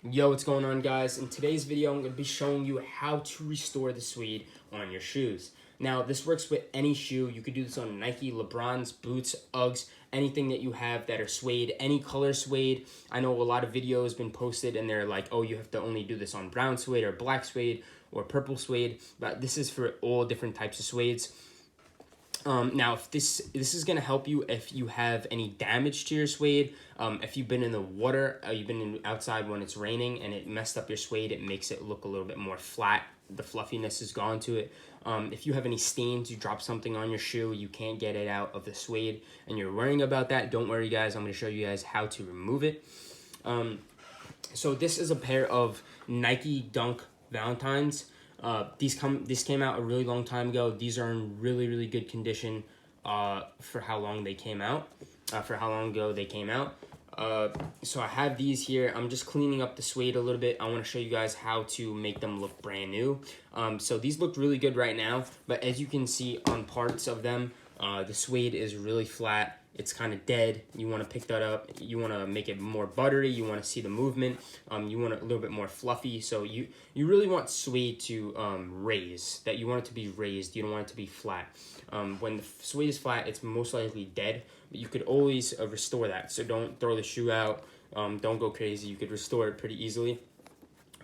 Yo, what's going on, guys? In today's video, I'm going to be showing you how to restore the suede on your shoes. Now, this works with any shoe. You could do this on Nike, LeBron's, boots, Uggs, anything that you have that are suede, any color suede. I know a lot of videos been posted and they're like, oh, you have to only do this on brown suede or black suede or purple suede, but this is for all different types of suedes. Now, if this is going to help you if you have any damage to your suede, if you've been in the water, you've been outside when it's raining and it messed up your suede, it makes it look a little bit more flat. The fluffiness is gone to it. If you have any stains, you drop something on your shoe, you can't get it out of the suede, and you're worrying about that, don't worry, guys. I'm going to show you guys how to remove it. So this is a pair of Nike Dunk Valentines. This came out a really long time ago. These are in really good condition for how long they came out, for how long ago they came out. So I have these here. I'm just cleaning up the suede a little bit. I want to show you guys how to make them look brand new. So these look really good right now, but as you can see on parts of them, the suede is really flat. It's kind of dead. You want to pick that up. You want to make it more buttery. You want to see the movement. You want it a little bit more fluffy. So you really want suede to raise. That you want it to be raised. You don't want it to be flat. When the suede is flat, it's most likely dead. But you could always restore that. So don't throw the shoe out. Don't go crazy. You could restore it pretty easily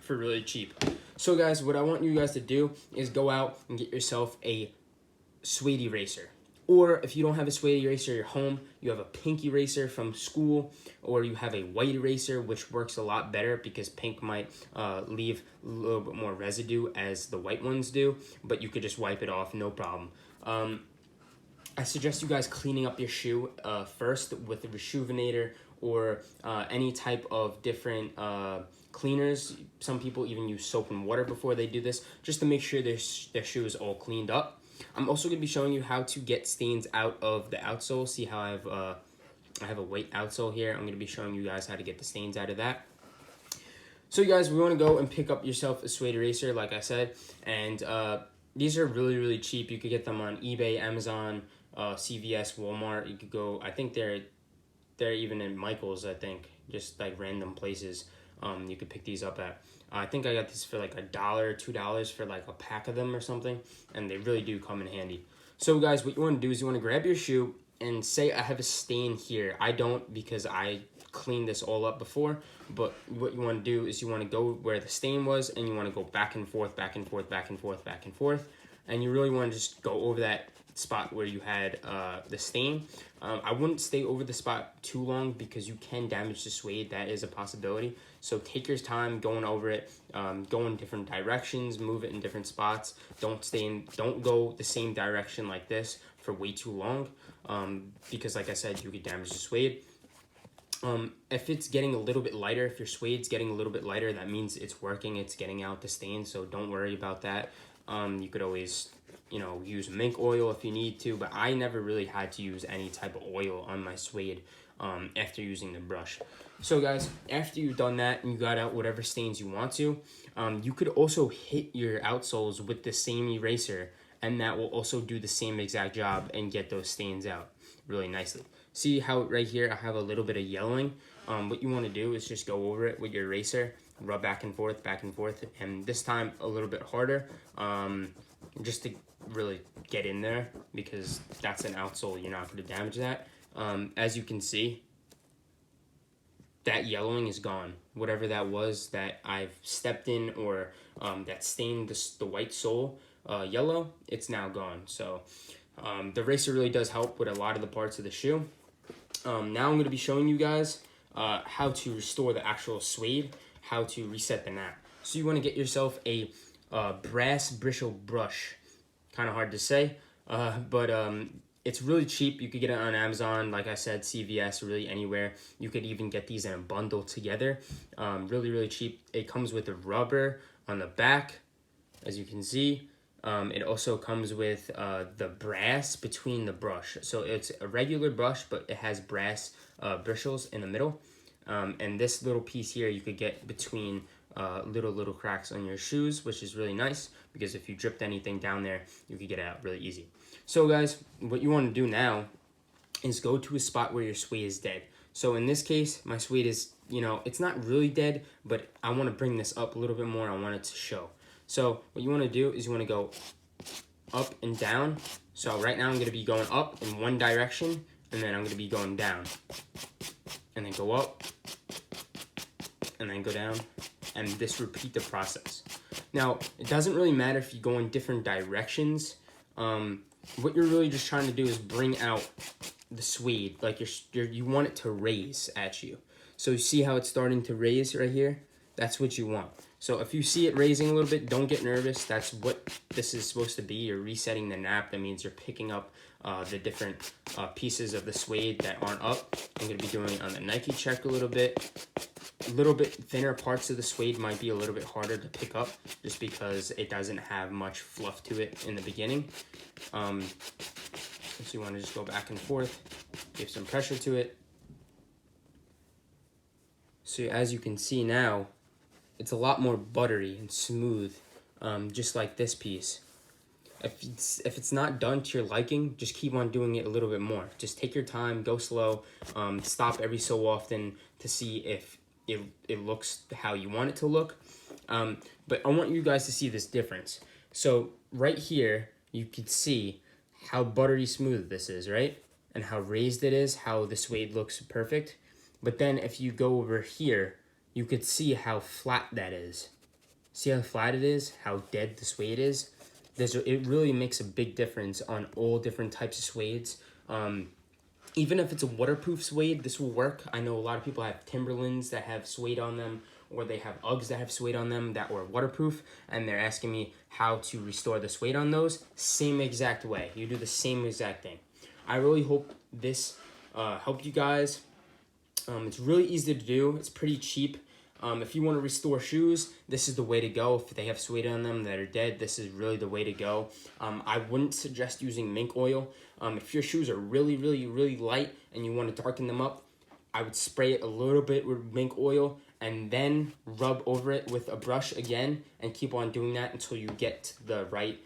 for really cheap. So guys, what I want you guys to do is go out and get yourself a suede eraser. Or if you don't have a suede eraser at your home, you have a pink eraser from school, or you have a white eraser, which works a lot better because pink might leave a little bit more residue as the white ones do, but you could just wipe it off, no problem. I suggest you guys cleaning up your shoe first with a Rejuvenator or any type of different cleaners. Some people even use soap and water before they do this, just to make sure their shoe is all cleaned up. I'm also going to be showing you how to get stains out of the outsole. See how I have a white outsole here. I'm going to be showing you guys how to get the stains out of that. So you guys, we want to go and pick up yourself a suede eraser, like I said, and these are really cheap. You could get them on eBay, Amazon, CVS, Walmart. You could go, I think they're even in Michael's, I think, just like random places. You could pick these up at. I think I got these for like $1, $2 for like a pack of them or something, and they really do come in handy. So guys, what you want to do is you want to grab your shoe and say I have a stain here. I don't, because I cleaned this all up before, but what you want to do is you want to go where the stain was, and you want to go back and forth, back and forth, back and forth, back and forth, and you really want to just go over that spot where you had the stain. I wouldn't stay over the spot too long because you can damage the suede. That is a possibility. So take your time going over it. Go in different directions, move it in different spots. Don't go the same direction like this for way too long, because like I said, you could damage the suede. If it's getting a little bit lighter, if your suede's getting a little bit lighter, that means it's working, it's getting out the stain, so don't worry about that. You could always, use mink oil if you need to, but I never really had to use any type of oil on my suede after using the brush. So guys, after you've done that and you got out whatever stains you want to, you could also hit your outsoles with the same eraser, and that will also do the same exact job and get those stains out really nicely. See how right here I have a little bit of yellowing? What you want to do is just go over it with your eraser, rub back and forth, and this time a little bit harder, just to really get in there, because that's an outsole, you're not going to damage that. As you can see, that yellowing is gone. Whatever that was that I've stepped in, or that stained the white sole yellow, it's now gone. So the eraser really does help with a lot of the parts of the shoe. Now I'm going to be showing you guys how to restore the actual suede, how to reset the nap. So you want to get yourself a brass bristle brush. Kind of hard to say, but it's really cheap. You could get it on Amazon, like I said, CVS, really anywhere. You could even get these in a bundle together. Really cheap. It comes with a rubber on the back, as you can see. It also comes with the brass between the brush. So it's a regular brush, but it has brass bristles in the middle. And this little piece here you could get between little cracks on your shoes, which is really nice, because if you dripped anything down there, you could get it out really easy. So guys, what you want to do now is go to a spot where your suede is dead. So in this case, my suede is, you know, it's not really dead, but I want to bring this up a little bit more. I want it to show. So what you want to do is you want to go up and down. So right now I'm going to be going up in one direction, and then I'm going to be going down. And then go up, and then go down, and this repeat the process. Now, it doesn't really matter if you go in different directions. What you're really just trying to do is bring out the suede, like you want it to raise at you. So you see how it's starting to raise right here? That's what you want. So if you see it raising a little bit, don't get nervous. That's what this is supposed to be. You're resetting the nap. That means you're picking up the different pieces of the suede that aren't up. I'm going to be doing it on the Nike check a little bit. A little bit thinner parts of the suede might be a little bit harder to pick up just because it doesn't have much fluff to it in the beginning. So you want to just go back and forth, give some pressure to it. So as you can see now, it's a lot more buttery and smooth, just like this piece. If it's not done to your liking, just keep on doing it a little bit more. Just take your time, go slow, stop every so often to see if it looks how you want it to look. But I want you guys to see this difference. So right here, you can see how buttery smooth this is, right? And how raised it is, how the suede looks perfect. But then if you go over here, you could see how flat that is. See how flat it is, how dead the suede is? It really makes a big difference on all different types of suedes. Even if it's a waterproof suede, this will work. I know a lot of people have Timberlands that have suede on them, or they have Uggs that have suede on them that were waterproof, and they're asking me how to restore the suede on those. Same exact way. You do the same exact thing. I really hope this helped you guys. It's really easy to do. It's pretty cheap. If you want to restore shoes, this is the way to go. If they have suede on them that are dead, this is really the way to go. I wouldn't suggest using mink oil. If your shoes are really, really, really light and you want to darken them up, I would spray it a little bit with mink oil and then rub over it with a brush again and keep on doing that until you get the right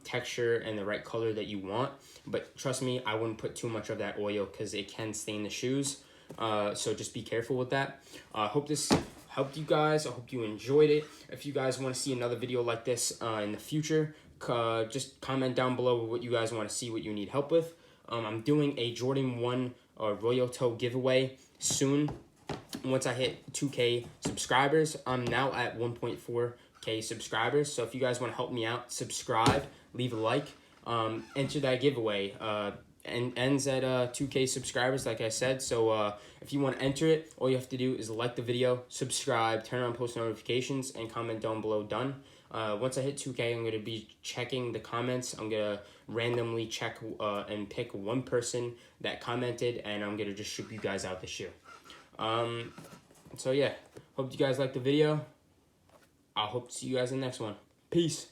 texture and the right color that you want. But trust me, I wouldn't put too much of that oil because it can stain the shoes. So just be careful with that. I hope this helped you guys. I hope you enjoyed it. If you guys want to see another video like this in the future, just comment down below what you guys want to see, what you need help with. I'm doing a Jordan 1 Royal Toe giveaway soon. Once I hit 2K subscribers, I'm now at 1.4K subscribers. So if you guys want to help me out, subscribe, leave a like, enter that giveaway. And ends at 2K subscribers, like I said. So if you want to enter it, all you have to do is like the video, subscribe, turn on post notifications, and comment down below done. Once I hit 2K, I'm going to be checking the comments. I'm going to randomly check and pick one person that commented, and I'm going to just ship you guys out the shoe. So yeah, hope you guys liked the video. I'll hope to see you guys in the next one. Peace.